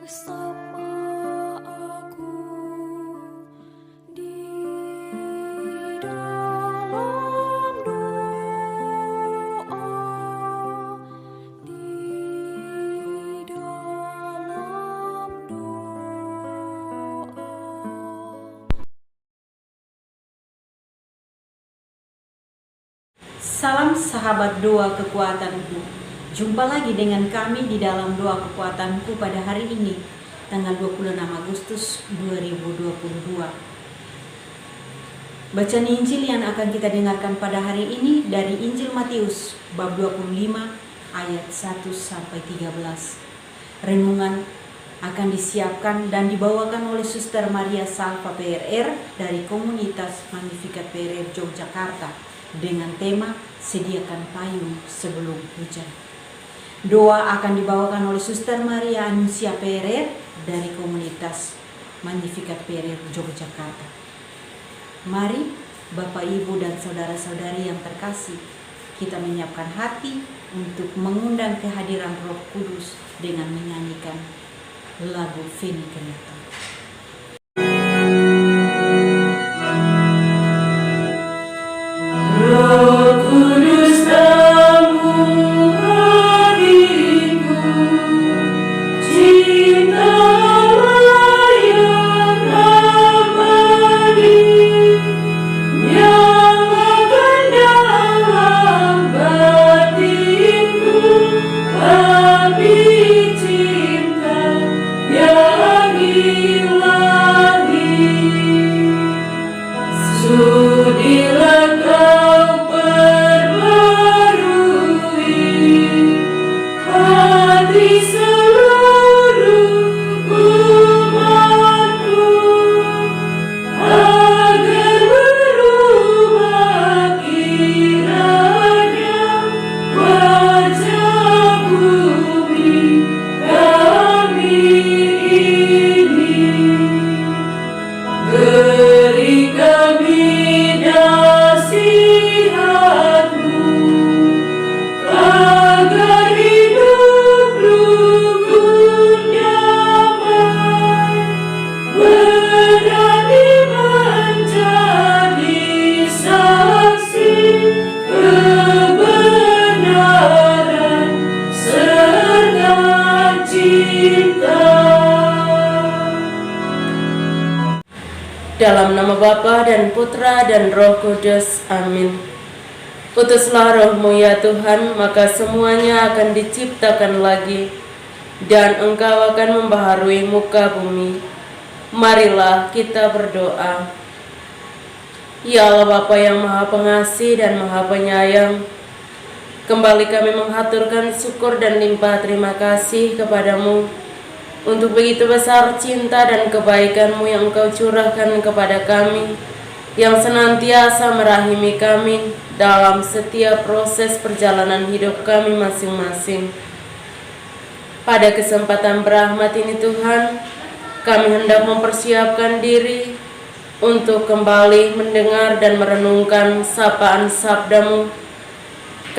bersama aku di dalam doa, di dalam doa. Salam sahabat doa kekuatanku. Jumpa lagi dengan kami di dalam doa kekuatanku pada hari ini, tanggal 26 Agustus 2022. Bacaan Injil yang akan kita dengarkan pada hari ini dari Injil Matius bab 25 ayat 1 sampai 13. Renungan akan disiapkan dan dibawakan oleh Suster Maria Salva PRR dari komunitas Magnificat PRR Yogyakarta dengan tema sediakan payung sebelum hujan. Doa akan dibawakan oleh Suster Maria Anuncia PRR dari komunitas Magnificat PRR Yogyakarta. Mari Bapak, Ibu, dan saudara-saudari yang terkasih, kita menyiapkan hati untuk mengundang kehadiran Roh Kudus dengan menyanyikan lagu Veni Creator. Roh Kudus Dalam nama Bapa dan Putra dan Roh Kudus. Amin. Utuslah Roh-Mu ya Tuhan, maka semuanya akan diciptakan lagi, dan Engkau akan membaharui muka bumi. Marilah kita berdoa. Ya Allah Bapa yang Maha Pengasih dan Maha Penyayang, kembali kami menghaturkan syukur dan limpah terima kasih kepadamu untuk begitu besar cinta dan kebaikan-Mu yang Engkau curahkan kepada kami, yang senantiasa merahimi kami dalam setiap proses perjalanan hidup kami masing-masing. Pada kesempatan berahmat ini Tuhan, kami hendak mempersiapkan diri untuk kembali mendengar dan merenungkan sapaan sabda-Mu.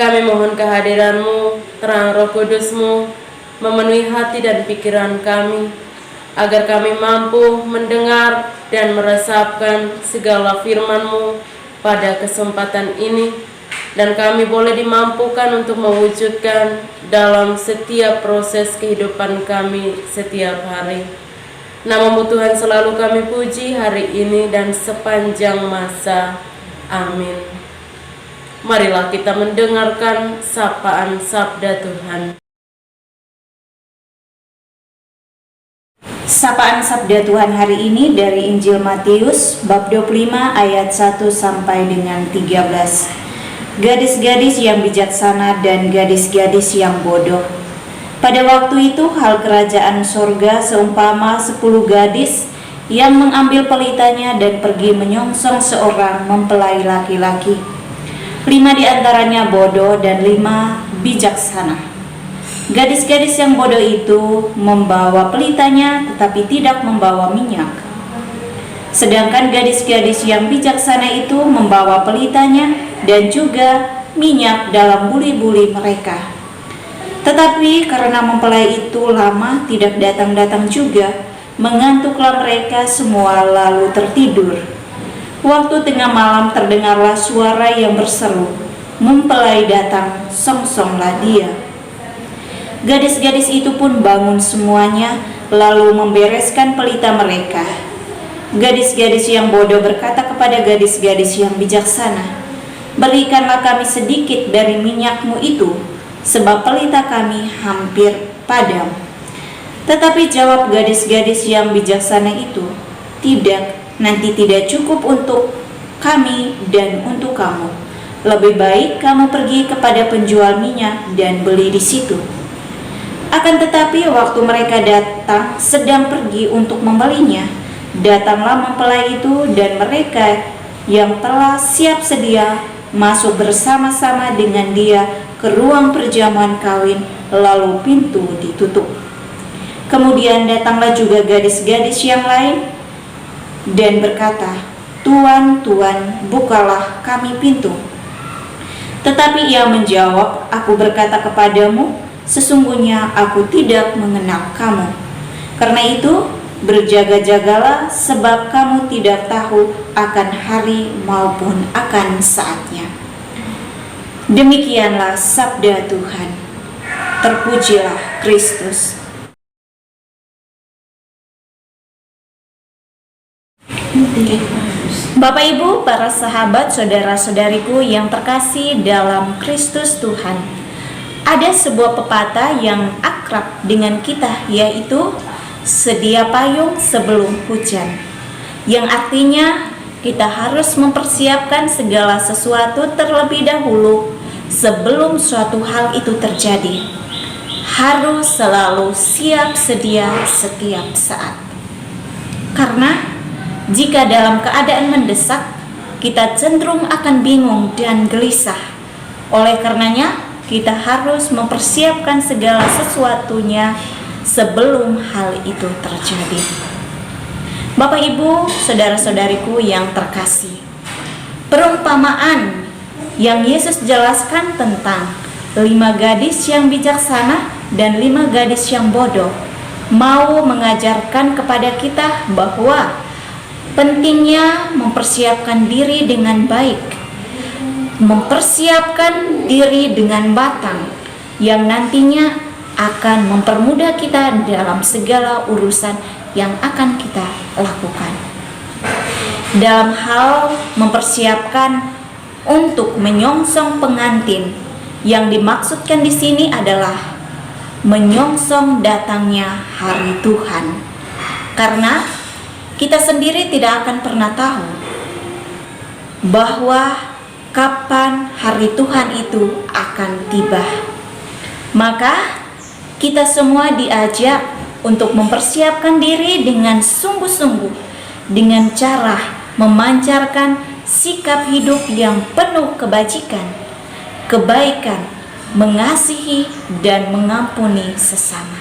Kami mohon kehadiran-Mu, terang Roh Kudus-Mu, memenuhi hati dan pikiran kami, agar kami mampu mendengar dan meresapkan segala firman-Mu pada kesempatan ini, dan kami boleh dimampukan untuk mewujudkan dalam setiap proses kehidupan kami setiap hari. Nama-Mu Tuhan selalu kami puji hari ini dan sepanjang masa. Amin. Marilah kita mendengarkan sapaan sabda Tuhan. Sapaan sabda Tuhan hari ini dari Injil Matius bab 25 ayat 1 sampai dengan 13. Gadis-gadis yang bijaksana dan gadis-gadis yang bodoh. Pada waktu itu hal kerajaan surga seumpama 10 gadis yang mengambil pelitanya dan pergi menyongsong seorang mempelai laki-laki. 5 di antaranya bodoh dan 5 bijaksana. Gadis-gadis yang bodoh itu membawa pelitanya tetapi tidak membawa minyak. Sedangkan gadis-gadis yang bijaksana itu membawa pelitanya dan juga minyak dalam buli-buli mereka. Tetapi karena mempelai itu lama tidak datang-datang juga, mengantuklah mereka semua lalu tertidur. Waktu tengah malam terdengarlah suara yang berseru, "Mempelai datang, songsonglah dia." Gadis-gadis itu pun bangun semuanya, lalu membereskan pelita mereka. Gadis-gadis yang bodoh berkata kepada gadis-gadis yang bijaksana, "Berikanlah kami sedikit dari minyakmu itu, sebab pelita kami hampir padam." Tetapi jawab gadis-gadis yang bijaksana itu, "Tidak, nanti tidak cukup untuk kami dan untuk kamu. Lebih baik kamu pergi kepada penjual minyak dan beli di situ." Akan tetapi waktu mereka datang sedang pergi untuk membelinya, datanglah mempelai itu dan mereka yang telah siap sedia masuk bersama-sama dengan dia ke ruang perjamuan kawin, lalu pintu ditutup. Kemudian datanglah juga gadis-gadis yang lain dan berkata, "Tuan, Tuan, bukalah kami pintu." Tetapi ia menjawab, "Aku berkata kepadamu, sesungguhnya aku tidak mengenal kamu. Karena itu, berjaga-jagalah, sebab kamu tidak tahu akan hari maupun akan saatnya." Demikianlah sabda Tuhan. Terpujilah Kristus. Bapak Ibu, para sahabat, saudara-saudariku yang terkasih dalam Kristus Tuhan, ada sebuah pepatah yang akrab dengan kita, yaitu sedia payung sebelum hujan, yang artinya kita harus mempersiapkan segala sesuatu terlebih dahulu sebelum suatu hal itu terjadi. Harus selalu siap sedia setiap saat. Karena jika dalam keadaan mendesak, kita cenderung akan bingung dan gelisah. Oleh karenanya, kita harus mempersiapkan segala sesuatunya sebelum hal itu terjadi. Bapak Ibu, saudara-saudariku yang terkasih, perumpamaan yang Yesus jelaskan tentang 5 gadis yang bijaksana dan 5 gadis yang bodoh mau mengajarkan kepada kita bahwa pentingnya mempersiapkan diri dengan baik, mempersiapkan diri dengan matang, yang nantinya akan mempermudah kita dalam segala urusan yang akan kita lakukan. Dalam hal mempersiapkan untuk menyongsong pengantin, yang dimaksudkan di sini adalah menyongsong datangnya hari Tuhan. Karena kita sendiri tidak akan pernah tahu bahwa kapan hari Tuhan itu akan tiba. Maka kita semua diajak untuk mempersiapkan diri dengan sungguh-sungguh, dengan cara memancarkan sikap hidup yang penuh kebajikan, kebaikan, mengasihi dan mengampuni sesama.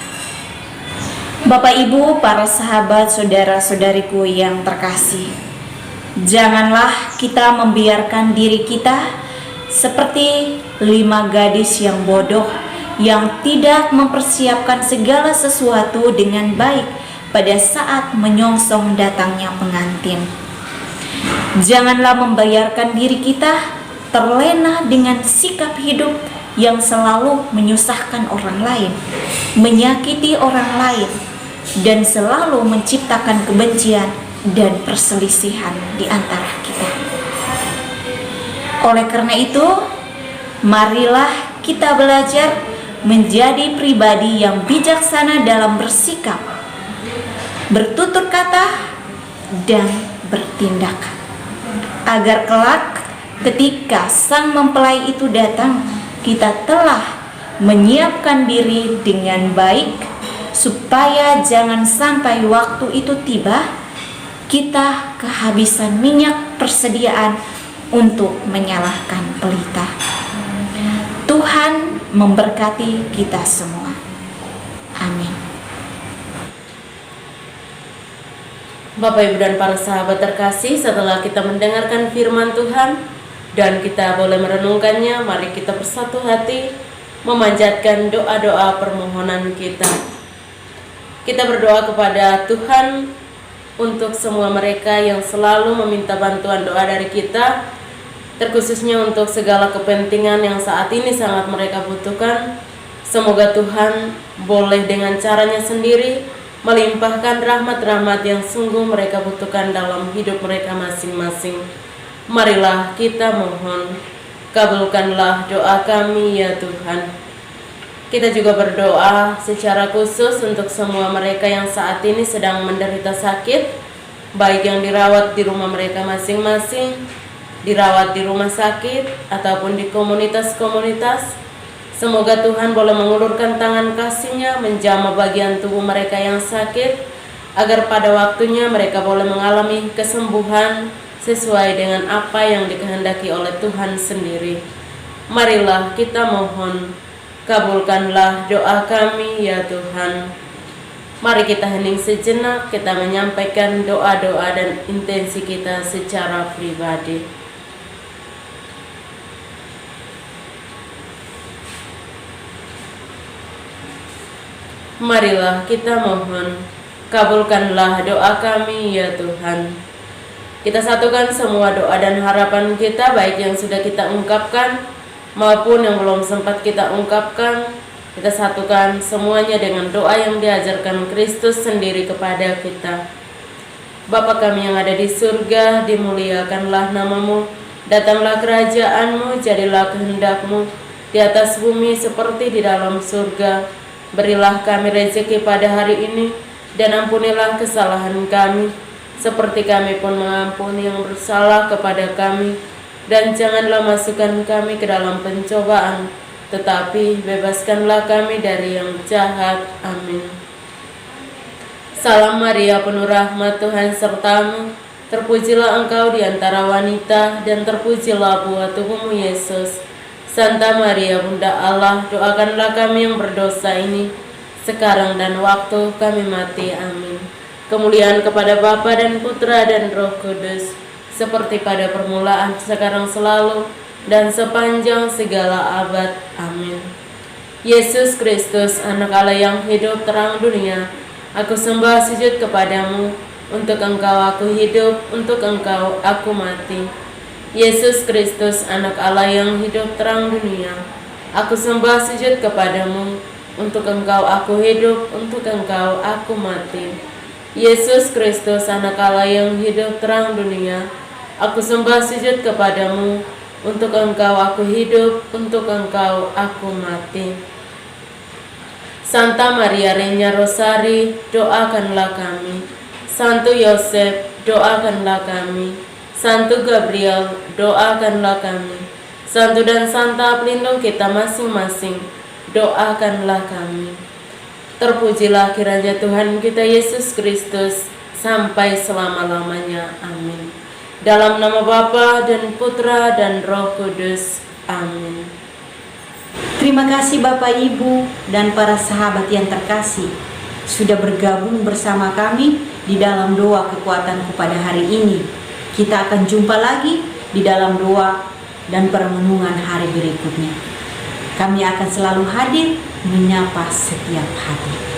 Bapak Ibu, para sahabat, saudara-saudariku yang terkasih, janganlah kita membiarkan diri kita seperti 5 gadis yang bodoh yang tidak mempersiapkan segala sesuatu dengan baik pada saat menyongsong datangnya pengantin. Janganlah membiarkan diri kita terlena dengan sikap hidup yang selalu menyusahkan orang lain, menyakiti orang lain, dan selalu menciptakan kebencian dan perselisihan di antara kita. Oleh karena itu, marilah kita belajar menjadi pribadi yang bijaksana dalam bersikap, bertutur kata, dan bertindak, agar kelak ketika sang mempelai itu datang, kita telah menyiapkan diri dengan baik, supaya jangan sampai waktu itu tiba, kita kehabisan minyak persediaan untuk menyalakan pelita. Tuhan memberkati kita semua. Amin. Bapak, Ibu, dan para sahabat terkasih, setelah kita mendengarkan firman Tuhan dan kita boleh merenungkannya, mari kita bersatu hati memanjatkan doa-doa permohonan kita. Kita berdoa kepada Tuhan untuk semua mereka yang selalu meminta bantuan doa dari kita, terkhususnya untuk segala kepentingan yang saat ini sangat mereka butuhkan. Semoga Tuhan boleh dengan caranya sendiri melimpahkan rahmat-rahmat yang sungguh mereka butuhkan dalam hidup mereka masing-masing. Marilah kita mohon, kabulkanlah doa kami ya Tuhan. Kita juga berdoa secara khusus untuk semua mereka yang saat ini sedang menderita sakit, baik yang dirawat di rumah mereka masing-masing, dirawat di rumah sakit, ataupun di komunitas-komunitas. Semoga Tuhan boleh mengulurkan tangan kasih-Nya menjamah bagian tubuh mereka yang sakit, agar pada waktunya mereka boleh mengalami kesembuhan sesuai dengan apa yang dikehendaki oleh Tuhan sendiri. Marilah kita mohon, kabulkanlah doa kami ya Tuhan. Mari kita hening sejenak, kita menyampaikan doa-doa dan intensi kita secara pribadi. Marilah kita mohon, kabulkanlah doa kami ya Tuhan. Kita satukan semua doa dan harapan kita, baik yang sudah kita ungkapkan maupun yang belum sempat kita ungkapkan. Kita satukan semuanya dengan doa yang diajarkan Kristus sendiri kepada kita. Bapa kami yang ada di surga, dimuliakanlah namamu, datanglah kerajaan-Mu, jadilah kehendak-Mu di atas bumi seperti di dalam surga. Berilah kami rezeki pada hari ini, dan ampunilah kesalahan kami, seperti kami pun mengampuni yang bersalah kepada kami. Dan janganlah masukkan kami ke dalam pencobaan, tetapi bebaskanlah kami dari yang jahat. Amin. Salam Maria, penuh rahmat, Tuhan sertamu. Terpujilah engkau di antara wanita, dan terpujilah buah tubuhmu Yesus. Santa Maria, Bunda Allah, doakanlah kami yang berdosa ini, sekarang dan waktu kami mati. Amin. Kemuliaan kepada Bapa dan Putra dan Roh Kudus, seperti pada permulaan, sekarang, selalu, dan sepanjang segala abad. Amin. Yesus Kristus, Anak Allah yang hidup, terang dunia, aku sembah sujud kepadamu. Untuk Engkau aku hidup, untuk Engkau aku mati. Yesus Kristus, Anak Allah yang hidup, terang dunia, aku sembah sujud kepadamu. Untuk Engkau aku hidup, untuk Engkau aku mati. Yesus Kristus, Anak Allah yang hidup, terang dunia, aku sembah sujud kepadamu. Untuk Engkau aku hidup, untuk Engkau aku mati. Santa Maria Regna Rosari, doakanlah kami. Santo Yosef, doakanlah kami. Santo Gabriel, doakanlah kami. Santo dan Santa pelindung kita masing-masing, doakanlah kami. Terpujilah kiranya Tuhan kita Yesus Kristus sampai selama-lamanya. Amin. Dalam nama Bapa dan Putra dan Roh Kudus. Amin. Terima kasih Bapak, Ibu, dan para sahabat yang terkasih sudah bergabung bersama kami di dalam doa kekuatanku pada hari ini. Kita akan jumpa lagi di dalam doa dan perenungan hari berikutnya. Kami akan selalu hadir menyapa setiap hati.